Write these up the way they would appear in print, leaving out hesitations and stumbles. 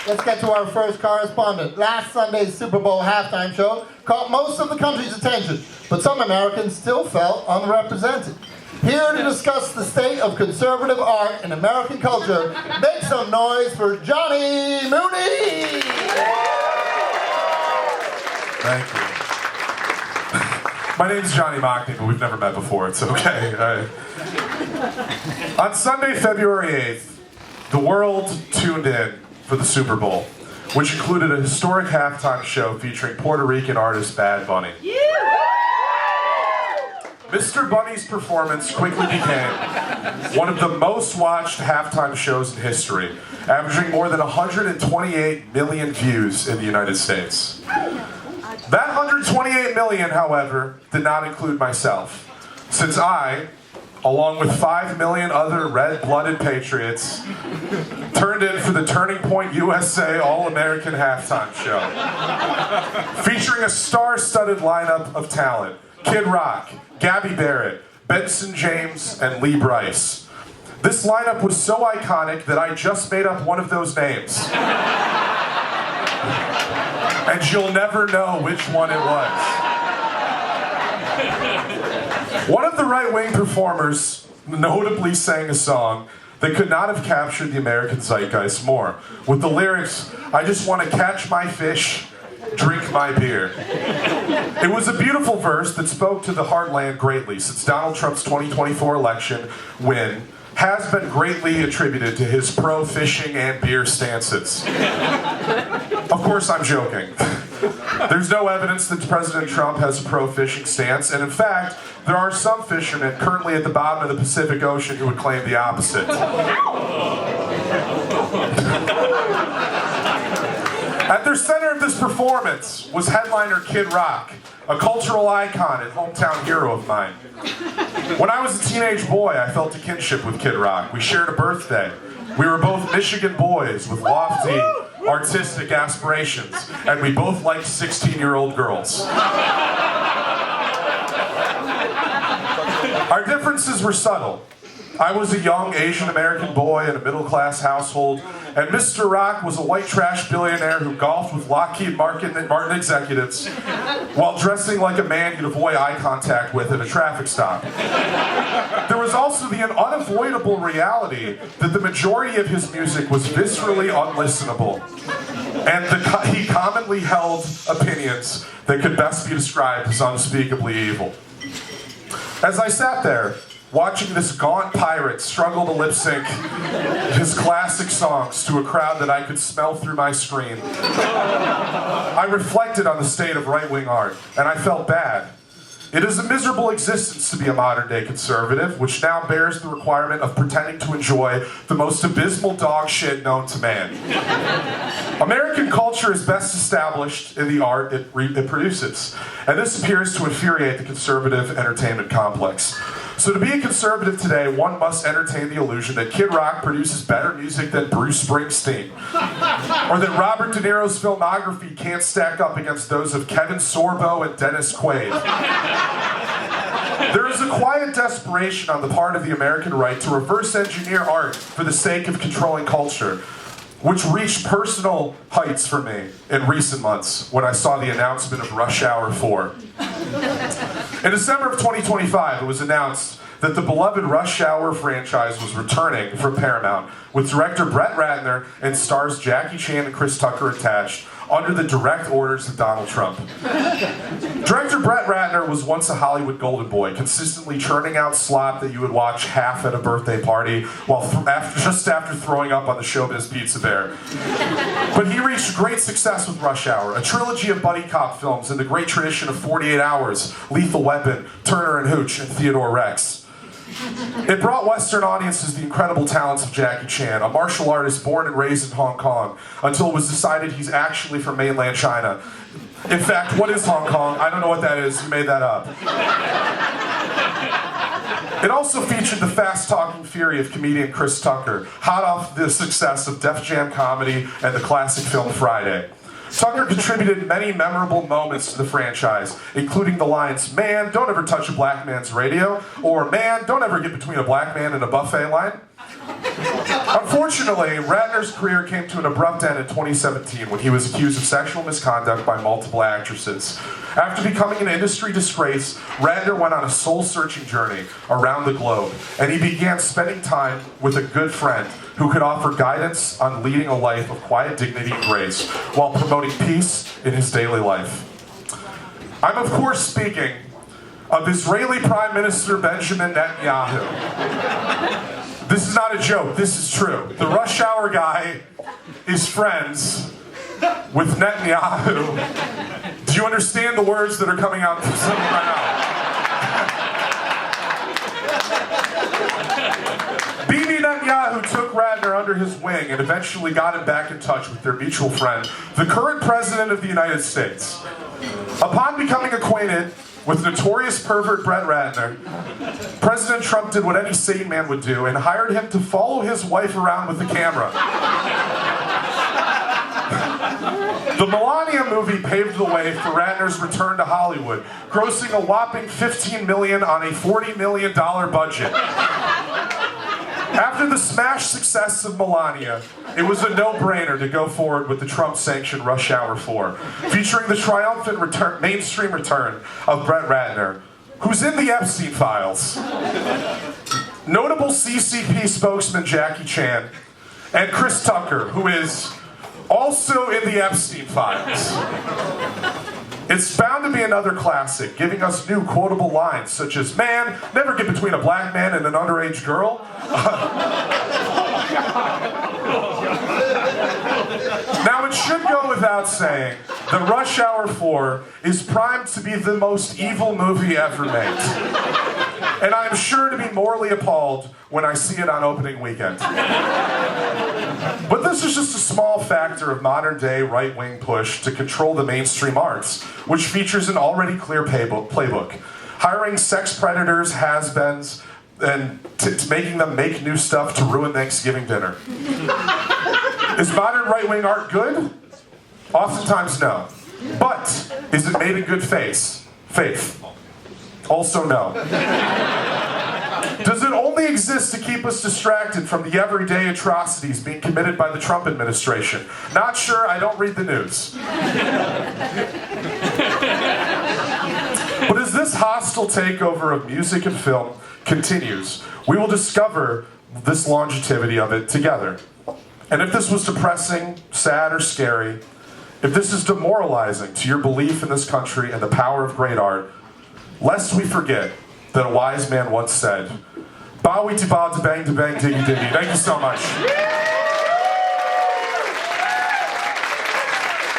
let's get to our first correspondent. Last Sunday's Super Bowl halftime show caught most of the country's attention, but some Americans still felt underrepresented. Here to discuss the state of conservative art and American culture, make some noise for Johnny Mooney! Thank you. My name's Johnny Mockney, but we've never met before. It's okay. On Sunday, February 8th, the world tuned in for the Super Bowl, which included a historic halftime show featuring Puerto Rican artist Bad Bunny. Mr. Bunny's performance quickly became one of the most watched halftime shows in history, averaging more than 128 million views in the United States. That 128 million, however, did not include myself, since I, along with 5 million other red-blooded patriots, turned in for the Turning Point USA All-American Halftime Show, featuring a star-studded lineup of talent: Kid Rock, Gabby Barrett, Benson James, and Lee Brice. This lineup was so iconic that I just made up one of those names. And you'll never know which one it was. One of the right-wing performers notably sang a song that could not have captured the American zeitgeist more, with the lyrics, "I just want to catch my fish, drink my beer." It was a beautiful verse that spoke to the heartland greatly, since Donald Trump's 2024 election win has been greatly attributed to his pro-fishing and beer stances. Of course, I'm joking. There's no evidence that President Trump has a pro-fishing stance, and in fact, there are some fishermen currently at the bottom of the Pacific Ocean who would claim the opposite. At the center of this performance was headliner Kid Rock, a cultural icon and hometown hero of mine. When I was a teenage boy, I felt a kinship with Kid Rock. We shared a birthday. We were both Michigan boys with lofty, artistic aspirations, and we both liked 16-year-old girls. Our differences were subtle. I was a young Asian-American boy in a middle-class household, and Mr. Rock was a white trash billionaire who golfed with Lockheed Martin executives while dressing like a man you'd avoid eye contact with at a traffic stop. There was also the unavoidable reality that the majority of his music was viscerally unlistenable, and he commonly held opinions that could best be described as unspeakably evil. As I sat there, watching this gaunt pirate struggle to lip sync his classic songs to a crowd that I could smell through my screen, I reflected on the state of right-wing art, and I felt bad. It is a miserable existence to be a modern-day conservative, which now bears the requirement of pretending to enjoy the most abysmal dog shit known to man. American culture is best established in the art it produces, and this appears to infuriate the conservative entertainment complex. So to be a conservative today, one must entertain the illusion that Kid Rock produces better music than Bruce Springsteen, or that Robert De Niro's filmography can't stack up against those of Kevin Sorbo and Dennis Quaid. There is a quiet desperation on the part of the American right to reverse engineer art for the sake of controlling culture, which reached personal heights for me in recent months when I saw the announcement of Rush Hour 4. In December of 2025, it was announced that the beloved Rush Hour franchise was returning from Paramount, with director Brett Ratner and stars Jackie Chan and Chris Tucker attached, under the direct orders of Donald Trump. Director Brett Ratner was once a Hollywood golden boy, consistently churning out slop that you would watch half at a birthday party while just after throwing up on the Showbiz Pizza Bear. But he reached great success with Rush Hour, a trilogy of buddy cop films in the great tradition of 48 Hours, Lethal Weapon, Turner and Hooch, and Theodore Rex. It brought Western audiences the incredible talents of Jackie Chan, a martial artist born and raised in Hong Kong, until it was decided he's actually from mainland China. In fact, what is Hong Kong? I don't know what that is. You made that up. It also featured the fast-talking fury of comedian Chris Tucker, hot off the success of Def Jam Comedy and the classic film Friday. Tucker contributed many memorable moments to the franchise, including the lines, "Man, don't ever touch a black man's radio," or "Man, don't ever get between a black man and a buffet line." Unfortunately, Ratner's career came to an abrupt end in 2017 when he was accused of sexual misconduct by multiple actresses. After becoming an industry disgrace, Ratner went on a soul-searching journey around the globe, and he began spending time with a good friend who could offer guidance on leading a life of quiet dignity and grace while promoting peace in his daily life. I'm of course speaking of Israeli Prime Minister Benjamin Netanyahu. This is not a joke, this is true. The Rush Hour guy is friends with Netanyahu. Do you understand the words that are coming out from someone right now? Bibi Netanyahu took Ratner under his wing and eventually got him back in touch with their mutual friend, the current president of the United States. Upon becoming acquainted with notorious pervert Brett Ratner, President Trump did what any sane man would do and hired him to follow his wife around with the camera. The Melania movie paved the way for Ratner's return to Hollywood, grossing a whopping $15 million on a $40 million budget. After the smash success of Melania, it was a no-brainer to go forward with the Trump-sanctioned Rush Hour 4, featuring the triumphant mainstream return of Brett Ratner, who's in the Epstein files. Notable CCP spokesman Jackie Chan, and Chris Tucker, who is also in the Epstein files. It's bound to be another classic, giving us new quotable lines such as, "Man, never get between a black man and an underage girl." Now, it should go without saying that Rush Hour 4 is primed to be the most evil movie ever made. And I'm sure to be morally appalled when I see it on opening weekend. But this is just a small factor of modern-day right-wing push to control the mainstream arts, which features an already clear playbook. Hiring sex predators, has-beens, and making them make new stuff to ruin Thanksgiving dinner. Is modern right-wing art good? Oftentimes no. But is it made in good faith? Also no. Does it only exist to keep us distracted from the everyday atrocities being committed by the Trump administration? Not sure, I don't read the news. But as this hostile takeover of music and film continues, we will discover this longevity of it together. And if this was depressing, sad, or scary, if this is demoralizing to your belief in this country and the power of great art, lest we forget that a wise man once said, "Bowie to bow to bang diggy diggy." Thank you so much.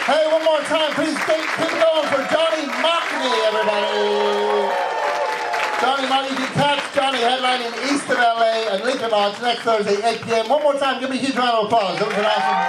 Hey, one more time, please keep going for Johnny Machete, everybody. Johnny Machete, you can catch Johnny headlining east of LA and Lincoln Lodge next Thursday, 8 p.m. One more time, give me a huge round of applause. That was an awesome